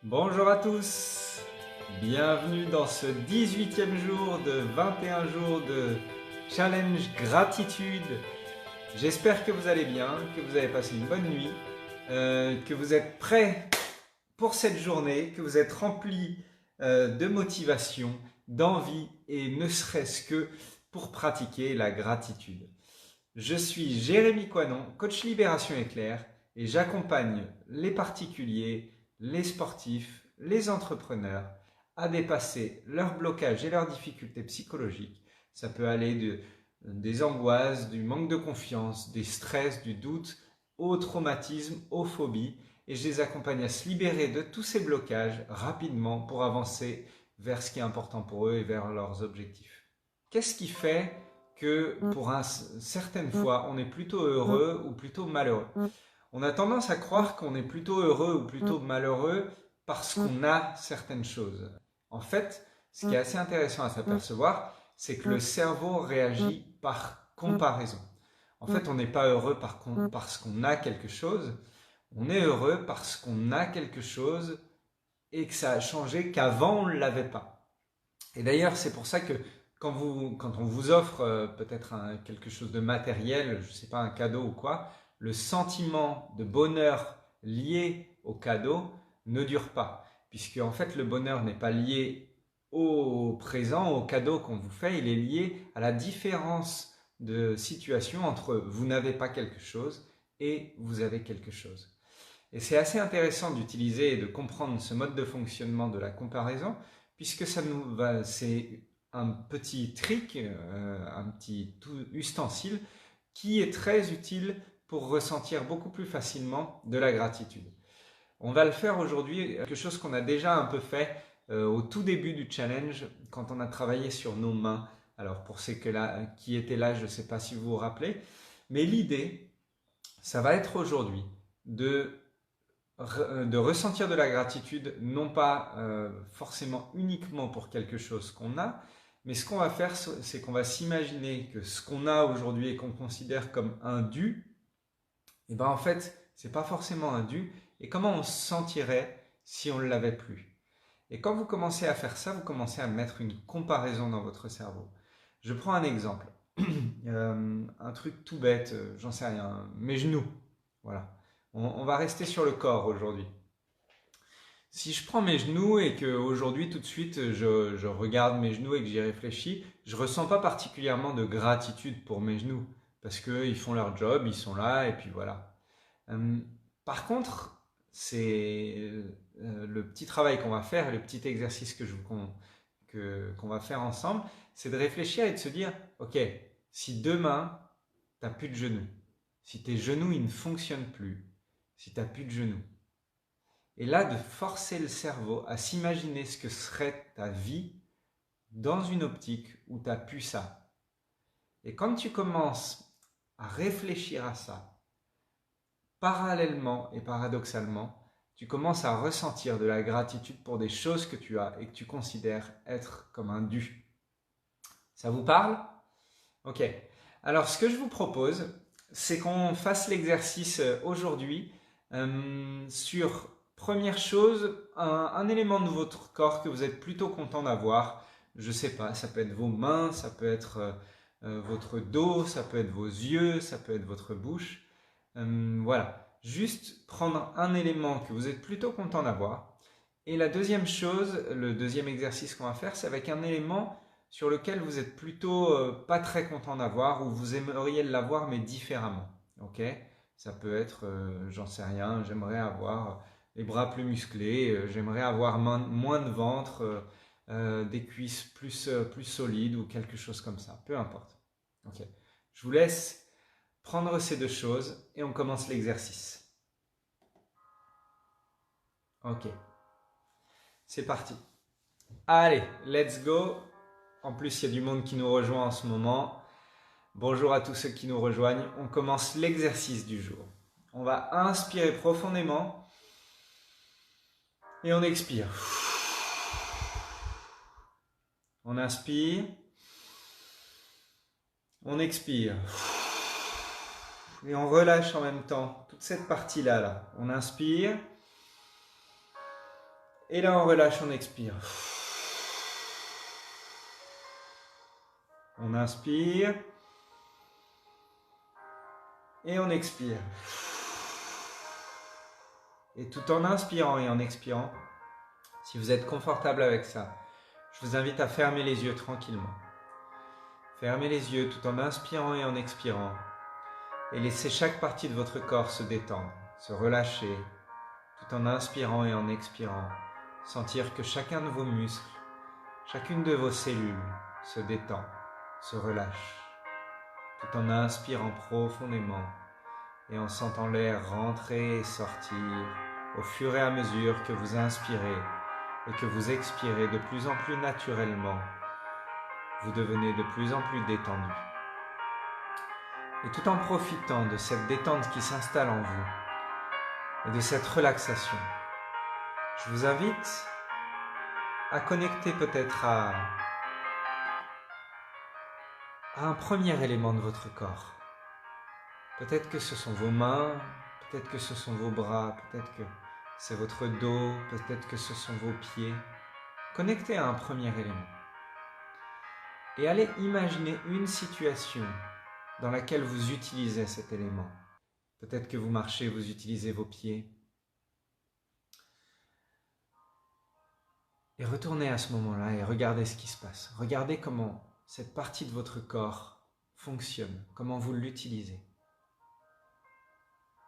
Bonjour à tous, bienvenue dans ce 18e jour de 21 jours de challenge gratitude. J'espère que vous allez bien, que vous avez passé une bonne nuit, que vous êtes prêts pour cette journée, que vous êtes remplis de motivation, d'envie et ne serait-ce que pour pratiquer la gratitude. Je suis Jérémy Coinon, coach Libération Éclair et j'accompagne les particuliers, les sportifs, les entrepreneurs à dépasser leurs blocages et leurs difficultés psychologiques. Ça peut aller des angoisses, du manque de confiance, des stress, du doute, au traumatisme, aux phobies. Et je les accompagne à se libérer de tous ces blocages rapidement pour avancer vers ce qui est important pour eux et vers leurs objectifs. Qu'est-ce qui fait que pour certaines fois, on est plutôt heureux ou plutôt malheureux? On a tendance à croire qu'on est plutôt heureux ou plutôt malheureux parce qu'on a certaines choses. En fait, ce qui est assez intéressant à s'apercevoir, c'est que le cerveau réagit par comparaison. En fait, on n'est pas heureux parce qu'on a quelque chose, on est heureux parce qu'on a quelque chose et que ça a changé qu'avant on ne l'avait pas. Et d'ailleurs, c'est pour ça que quand on vous offre peut-être quelque chose de matériel, je ne sais pas, un cadeau ou quoi, le sentiment de bonheur lié au cadeau ne dure pas. Puisque en fait, le bonheur n'est pas lié au présent, au cadeau qu'on vous fait, il est lié à la différence de situation entre vous n'avez pas quelque chose et vous avez quelque chose. Et c'est assez intéressant d'utiliser et de comprendre ce mode de fonctionnement de la comparaison, puisque c'est un petit trick, un petit ustensile qui est très utile pour ressentir beaucoup plus facilement de la gratitude. On va le faire aujourd'hui, quelque chose qu'on a déjà un peu fait au tout début du challenge, quand on a travaillé sur nos mains. Alors pour ceux qui étaient là, je ne sais pas si vous vous rappelez, mais l'idée, ça va être aujourd'hui de de ressentir de la gratitude, non pas forcément uniquement pour quelque chose qu'on a, mais ce qu'on va faire, c'est qu'on va s'imaginer que ce qu'on a aujourd'hui et qu'on considère comme un dû, et ben en fait, c'est pas forcément un dû. Et comment on se sentirait si on ne l'avait plus? Et quand vous commencez à faire ça, vous commencez à mettre une comparaison dans votre cerveau. Je prends un exemple, un truc tout bête, j'en sais rien, mes genoux. Voilà. On va rester sur le corps aujourd'hui. Si je prends mes genoux et qu'aujourd'hui, tout de suite, je regarde mes genoux et que j'y réfléchis, je ne ressens pas particulièrement de gratitude pour mes genoux. Parce qu'ils font leur job, ils sont là, et puis voilà. Euh, Par contre, c'est le petit travail qu'on va faire, le petit exercice qu'on va faire ensemble, c'est de réfléchir et de se dire, ok, si demain, tu n'as plus de genoux, si tes genoux, ils ne fonctionnent plus, si tu n'as plus de genoux, et là, de forcer le cerveau à s'imaginer ce que serait ta vie dans une optique où tu as pu ça. Et quand tu commences à réfléchir à ça, parallèlement et paradoxalement, tu commences à ressentir de la gratitude pour des choses que tu as et que tu considères être comme un dû. Ça vous parle? Ok. Alors, ce que je vous propose, c'est qu'on fasse l'exercice aujourd'hui sur, première chose, un élément de votre corps que vous êtes plutôt content d'avoir. Je ne sais pas, ça peut être vos mains, ça peut être votre dos, ça peut être vos yeux, ça peut être votre bouche. Voilà. Juste prendre un élément que vous êtes plutôt content d'avoir. Et la deuxième chose, le deuxième exercice qu'on va faire, c'est avec un élément sur lequel vous êtes plutôt pas très content d'avoir ou vous aimeriez l'avoir mais différemment. Ok? Ça peut être, j'en sais rien, j'aimerais avoir les bras plus musclés, j'aimerais avoir moins de ventre, des cuisses plus solides ou quelque chose comme ça. Peu importe. Ok. Je vous laisse prendre ces deux choses et on commence l'exercice. Ok. C'est parti. Allez, let's go. En plus, il y a du monde qui nous rejoint en ce moment. Bonjour à tous ceux qui nous rejoignent. On commence l'exercice du jour. On va inspirer profondément et on expire. On inspire. On expire. Et on relâche en même temps toute cette partie-là. Là. On inspire. Et là, on relâche, on expire. On inspire. Et on expire. Et tout en inspirant et en expirant, si vous êtes confortable avec ça, je vous invite à fermer les yeux tranquillement. Fermez les yeux tout en inspirant et en expirant. Et laissez chaque partie de votre corps se détendre, se relâcher, tout en inspirant et en expirant. Sentir que chacun de vos muscles, chacune de vos cellules se détend, se relâche. Tout en inspirant profondément et en sentant l'air rentrer et sortir au fur et à mesure que vous inspirez et que vous expirez de plus en plus naturellement, vous devenez de plus en plus détendu. Et tout en profitant de cette détente qui s'installe en vous et de cette relaxation, je vous invite à connecter peut-être à un premier élément de votre corps. Peut-être que ce sont vos mains, peut-être que ce sont vos bras, peut-être que c'est votre dos, peut-être que ce sont vos pieds. Connectez à un premier élément. Et allez imaginer une situation dans laquelle vous utilisez cet élément. Peut-être que vous marchez, vous utilisez vos pieds. Et retournez à ce moment-là et regardez ce qui se passe. Regardez comment cette partie de votre corps fonctionne, comment vous l'utilisez.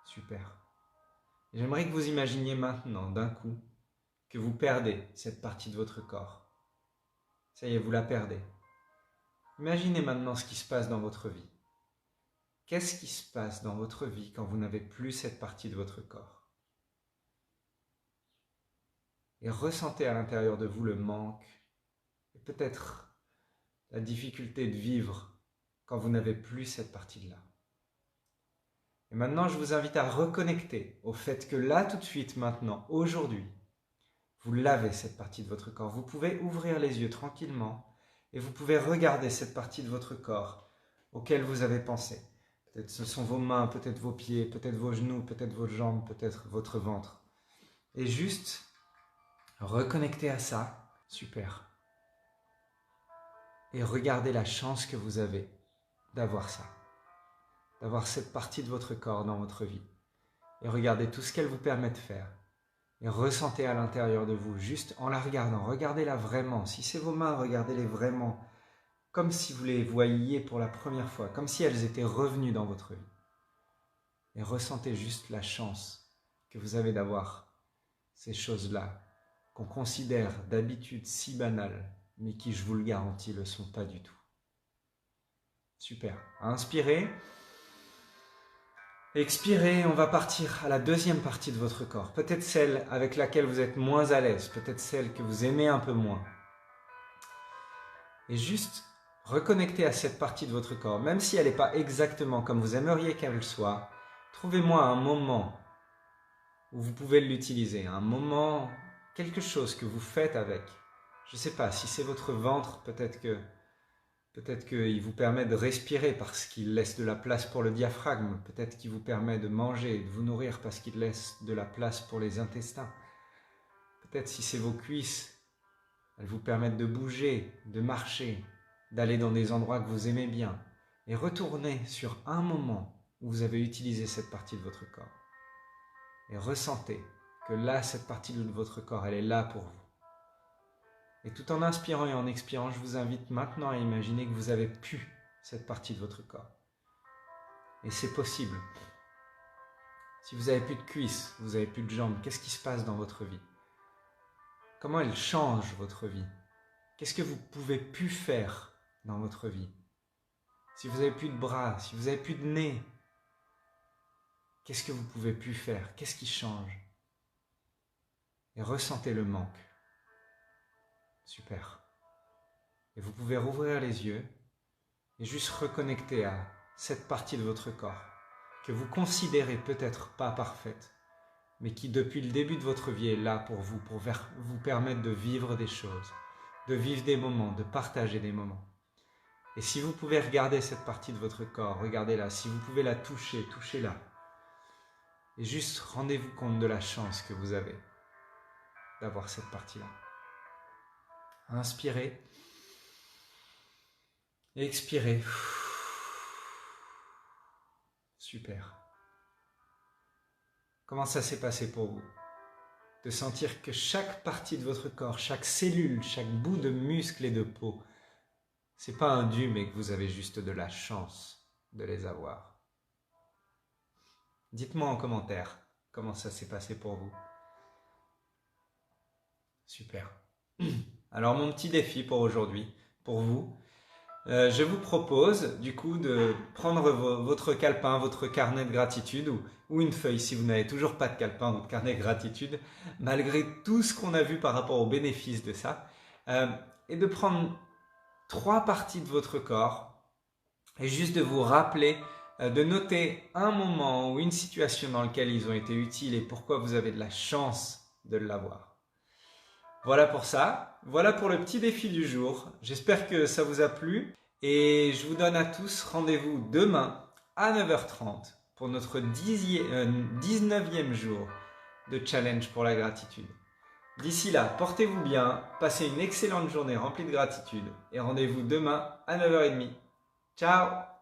Super. J'aimerais que vous imaginiez maintenant, d'un coup, que vous perdez cette partie de votre corps. Ça y est, vous la perdez. Imaginez maintenant ce qui se passe dans votre vie. Qu'est-ce qui se passe dans votre vie quand vous n'avez plus cette partie de votre corps? Et ressentez à l'intérieur de vous le manque et peut-être la difficulté de vivre quand vous n'avez plus cette partie-là. Et maintenant, je vous invite à reconnecter au fait que là, tout de suite, maintenant, aujourd'hui, vous l'avez cette partie de votre corps. Vous pouvez ouvrir les yeux tranquillement et vous pouvez regarder cette partie de votre corps auquel vous avez pensé. Peut-être ce sont vos mains, peut-être vos pieds, peut-être vos genoux, peut-être vos jambes, peut-être votre ventre. Et juste reconnecter à ça, super. Et regardez la chance que vous avez d'avoir ça, d'avoir cette partie de votre corps dans votre vie. Et regardez tout ce qu'elle vous permet de faire. Et ressentez à l'intérieur de vous, juste en la regardant, regardez-la vraiment. Si c'est vos mains, regardez-les vraiment, comme si vous les voyiez pour la première fois, comme si elles étaient revenues dans votre vie. Et ressentez juste la chance que vous avez d'avoir ces choses-là, qu'on considère d'habitude si banales, mais qui, je vous le garantis, ne le sont pas du tout. Super. Inspirez. Expirez, on va partir à la deuxième partie de votre corps. Peut-être celle avec laquelle vous êtes moins à l'aise, peut-être celle que vous aimez un peu moins. Et juste reconnectez à cette partie de votre corps, même si elle n'est pas exactement comme vous aimeriez qu'elle soit. Trouvez-moi un moment où vous pouvez l'utiliser, un moment, quelque chose que vous faites avec. Je ne sais pas, si c'est votre ventre, peut-être qu'il vous permet de respirer parce qu'il laisse de la place pour le diaphragme. Peut-être qu'il vous permet de manger, de vous nourrir parce qu'il laisse de la place pour les intestins. Peut-être si c'est vos cuisses, elles vous permettent de bouger, de marcher, d'aller dans des endroits que vous aimez bien. Et retournez sur un moment où vous avez utilisé cette partie de votre corps. Et ressentez que là, cette partie de votre corps, elle est là pour vous. Et tout en inspirant et en expirant, je vous invite maintenant à imaginer que vous avez pu cette partie de votre corps. Et c'est possible. Si vous n'avez plus de cuisses, vous n'avez plus de jambes, qu'est-ce qui se passe dans votre vie? Comment elle change votre vie? Qu'est-ce que vous pouvez plus faire dans votre vie? Si vous n'avez plus de bras, si vous n'avez plus de nez, qu'est-ce que vous pouvez plus faire? Qu'est-ce qui change? Et ressentez le manque. Super. Et vous pouvez rouvrir les yeux et juste reconnecter à cette partie de votre corps que vous considérez peut-être pas parfaite, mais qui depuis le début de votre vie est là pour vous permettre de vivre des choses, de vivre des moments, de partager des moments. Et si vous pouvez regarder cette partie de votre corps, regardez-la. Si vous pouvez la toucher, touchez-la. Et juste rendez-vous compte de la chance que vous avez. d'avoir cette partie-là. Inspirez. Expirez. Super. Comment ça s'est passé pour vous? De sentir que chaque partie de votre corps, chaque cellule, chaque bout de muscle et de peau, c'est pas un dû, mais que vous avez juste de la chance de les avoir. Dites-moi en commentaire comment ça s'est passé pour vous. Super. Alors mon petit défi pour aujourd'hui, pour vous, je vous propose du coup de prendre votre calepin, votre carnet de gratitude ou une feuille si vous n'avez toujours pas de calepin ou de carnet de gratitude, malgré tout ce qu'on a vu par rapport aux bénéfices de ça, et de prendre 3 parties de votre corps et juste de vous rappeler, de noter un moment ou une situation dans laquelle ils ont été utiles et pourquoi vous avez de la chance de l'avoir. Voilà pour ça, voilà pour le petit défi du jour. J'espère que ça vous a plu et je vous donne à tous rendez-vous demain à 9h30 pour notre 19e jour de challenge pour la gratitude. D'ici là, portez-vous bien, passez une excellente journée remplie de gratitude et rendez-vous demain à 9h30. Ciao!